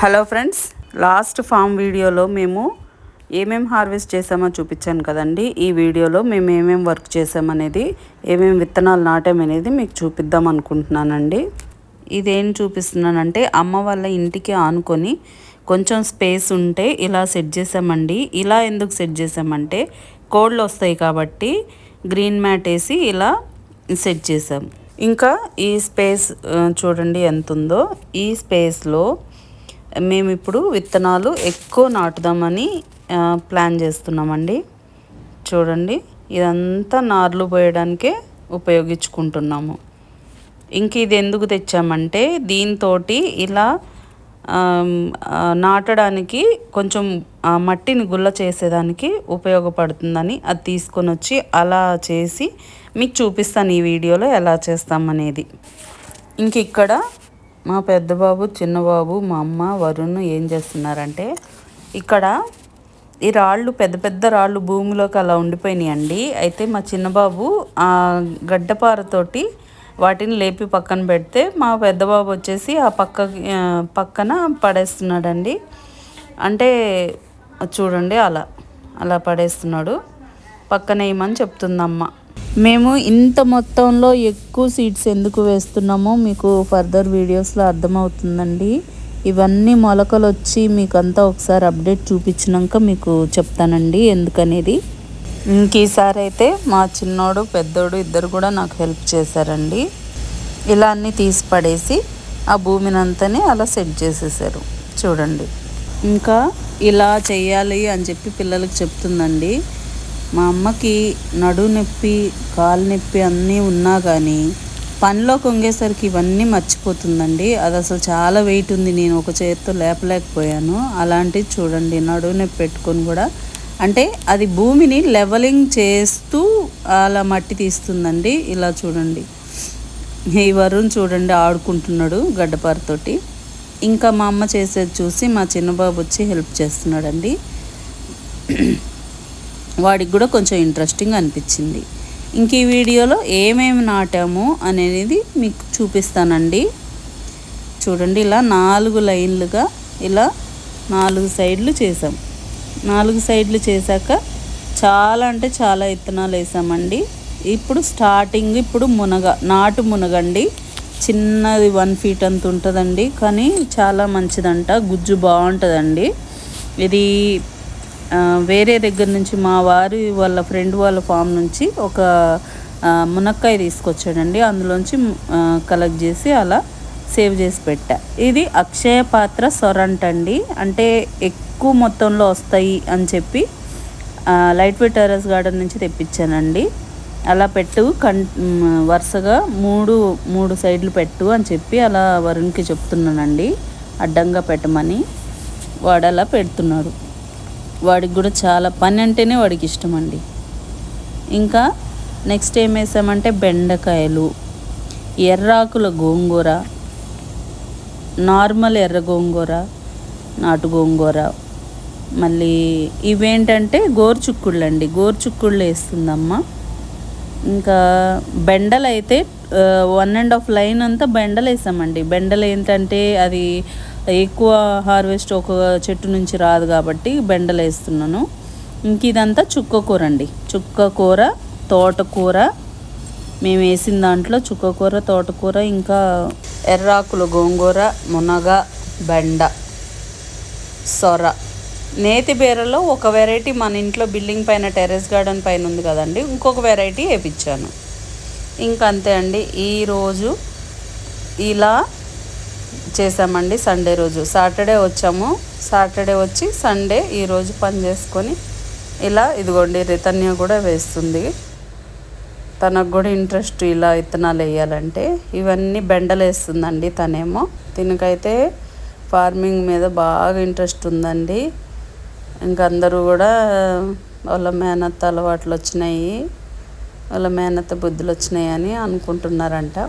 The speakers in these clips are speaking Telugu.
హలో ఫ్రెండ్స్, లాస్ట్ ఫామ్ వీడియోలో మేము ఏమేమి హార్వెస్ట్ చేసామో చూపించాను కదండి. ఈ వీడియోలో మేము ఏమేమి వర్క్ చేసామనేది, ఏమేమి విత్తనాలు నాటామనేది మీకు చూపిద్దాం అనుకుంటున్నానండి. ఇదేం చూపిస్తున్నానంటే అమ్మ వాళ్ళ ఇంటికి ఆనుకొని కొంచెం స్పేస్ ఉంటే ఇలా సెట్ చేసామండి. ఇలా ఎందుకు సెట్ చేసామంటే కోళ్ళు వస్తాయి కాబట్టి గ్రీన్ మ్యాట్ వేసి ఇలా సెట్ చేసాం. ఇంకా ఈ స్పేస్ చూడండి ఎంత ఉందో. ఈ స్పేస్లో మేము ఇప్పుడు విత్తనాలు ఎక్కువ నాటుదామని ప్లాన్ చేస్తున్నామండి. చూడండి, ఇదంతా నార్లు పోయడానికే ఉపయోగించుకుంటున్నాము. ఇంక ఇది ఎందుకు తెచ్చామంటే దీంతో ఇలా నాటడానికి కొంచెం మట్టిని గుల్ల చేసేదానికి ఉపయోగపడుతుందని అది తీసుకొని వచ్చి అలా చేసి మీకు చూపిస్తాను ఈ వీడియోలో ఎలా చేస్తామనేది. ఇంక ఇక్కడ మా పెద్ద బాబు, చిన్న బాబు, మా అమ్మ, వరుణ్ ఏం చేస్తున్నారంటే ఇక్కడ ఈ రాళ్ళు, పెద్ద పెద్ద రాళ్ళు భూమిలోకి అలా ఉండిపోయినాయండి. అయితే మా చిన్నబాబు ఆ గడ్డపారతోటి వాటిని లేపి పక్కన పెడితే మా పెద్ద బాబు వచ్చేసి ఆ పక్కన పడేస్తున్నాడండి. అంటే చూడండి అలా పడేస్తున్నాడు. పక్కన వేయమని చెప్తుందమ్మ. మేము ఇంత మొత్తంలో ఎక్కువ సీడ్స్ ఎందుకు వేస్తున్నామో మీకు ఫర్దర్ వీడియోస్లో అర్థమవుతుందండి. ఇవన్నీ మొలకలు వచ్చి మీకు అంతా ఒకసారి అప్డేట్ చూపించినాక మీకు చెప్తానండి ఎందుకనేది. ఇంక ఈసారి అయితే మా చిన్నోడు, పెద్దోడు ఇద్దరు కూడా నాకు హెల్ప్ చేశారండి. ఇలా అన్నీ తీసి పడేసి ఆ భూమినంతనే అలా సెట్ చేసేసారు. చూడండి, ఇంకా ఇలా చెయ్యాలి అని చెప్పి పిల్లలకి చెప్తుందండి. మా అమ్మకి నడు నొప్పి, కాలు నొప్పి అన్నీ ఉన్నా కానీ పనిలో కొంగేసరికి ఇవన్నీ మర్చిపోతుందండి. అది అసలు చాలా వెయిట్ ఉంది, నేను ఒక చేతితో లేపలేకపోయాను. అలాంటివి చూడండి, నడువు నొప్పి పెట్టుకొని కూడా, అంటే అది భూమిని లెవలింగ్ చేస్తూ అలా మట్టి తీస్తుందండి. ఇలా చూడండి, ఈ వరుణ్ చూడండి ఆడుకుంటున్నాడు గడ్డపారతోటి. ఇంకా మా అమ్మ చేసేది చూసి మా చిన్నబాబు వచ్చి హెల్ప్ చేస్తున్నాడండి. వాడికి కూడా కొంచెం ఇంట్రెస్టింగ్ అనిపించింది. ఇంక ఈ వీడియోలో ఏమేమి నాటాము అనేది మీకు చూపిస్తానండి. చూడండి, ఇలా 4 లైన్లుగా ఇలా 4 సైడ్లు చేసాం. 4 సైడ్లు చేశాక చాలా అంటే చాలా విత్తనాలు వేసామండి. ఇప్పుడు స్టార్టింగ్ నాటు మునగండి. చిన్నది 1 ఫీట్ అంత ఉంటుందండి, కానీ చాలా మంచిదంట, గుజ్జు బాగుంటుందండి. ఇది వేరే దగ్గర నుంచి మా వాళ్ళ ఫ్రెండ్ వాళ్ళ ఫామ్ నుంచి ఒక మునక్కాయ తీసుకొచ్చాడండి. అందులోంచి కలెక్ట్ చేసి అలా సేవ్ చేసి పెట్టా. ఇది అక్షయ పాత్ర సొరంట అండి. అంటే ఎక్కువ మొత్తంలో వస్తాయి అని చెప్పి లైట్ వెయిట్ టెర్రస్ గార్డెన్ నుంచి తెప్పించానండి. అలా వరుసగా మూడు సైడ్లు పెట్టు అని చెప్పి అలా వరుణ్కి చెప్తున్నానండి, అడ్డంగా పెట్టమని. వాడు అలా పెడుతున్నాడు. వాడికి కూడా చాలా పని అంటేనే వాడికి ఇష్టం అండి. ఇంకా నెక్స్ట్ ఏం వేసామంటే బెండకాయలు, ఎర్రాకుల గోంగూర, నార్మల్ ఎర్ర గోంగూర, నాటు గోంగూర, మళ్ళీ ఇవేంటంటే గోరుచుక్కుళ్ళు అండి. గోరుచుక్కుళ్ళు వేస్తుందమ్మ. ఇంకా బెండలు అయితే 1.5 లైన్ అంతా బెండలు వేసామండి. బెండలు ఏంటంటే అది ఎక్కువ హార్వెస్ట్ ఒక చెట్టు నుంచి రాదు కాబట్టి బెండలు వేస్తున్నాను. ఇంక ఇదంతా చుక్కకూర అండి. చుక్కకూర, తోటకూర, మేము వేసిన దాంట్లో చుక్కకూర, తోటకూర, ఇంకా ఎర్రాకుల గోంగూర, మునగ, బెండ, సొర, నేతి బీరలో ఒక వెరైటీ మన ఇంట్లో బిల్డింగ్ పైన టెర్రస్ గార్డెన్ పైన ఉంది కదండి, ఇంకొక వెరైటీ వేయించాను. ఇంకంతే అండి. ఈరోజు ఇలా చేసామండి. సండే రోజు, సాటర్డే వచ్చాము. సాటర్డే వచ్చి సండే ఈరోజు పని చేసుకొని ఇలా ఇదిగోండి రితన్య కూడా వేస్తుంది. తనకు కూడా ఇంట్రెస్ట్ ఇలా విత్తనాలు వేయాలంటే. ఇవన్నీ బెండలు వేస్తుందండి తనేమో. దీనికైతే ఫార్మింగ్ మీద బాగా ఇంట్రెస్ట్ ఉందండి. ఇంకందరూ కూడా వాళ్ళ మేనత్త అలవాట్లు వచ్చినాయి, వాళ్ళ మేనత్త బుద్ధులు వచ్చినాయి అని అనుకుంటున్నారంట.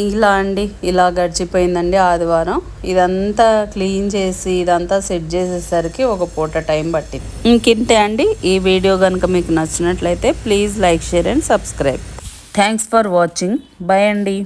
ఇలా అండి, ఇలా గడిచిపోయిందండి ఆదివారం. ఇదంతా క్లీన్ చేసి ఇదంతా సెట్ చేసేసరికి ఒక పూట టైం పట్టింది. ఇంకింతే అండి. ఈ వీడియో కనుక మీకు నచ్చినట్లయితే please like, share and subscribe. Thanks for watching. Bye అండి.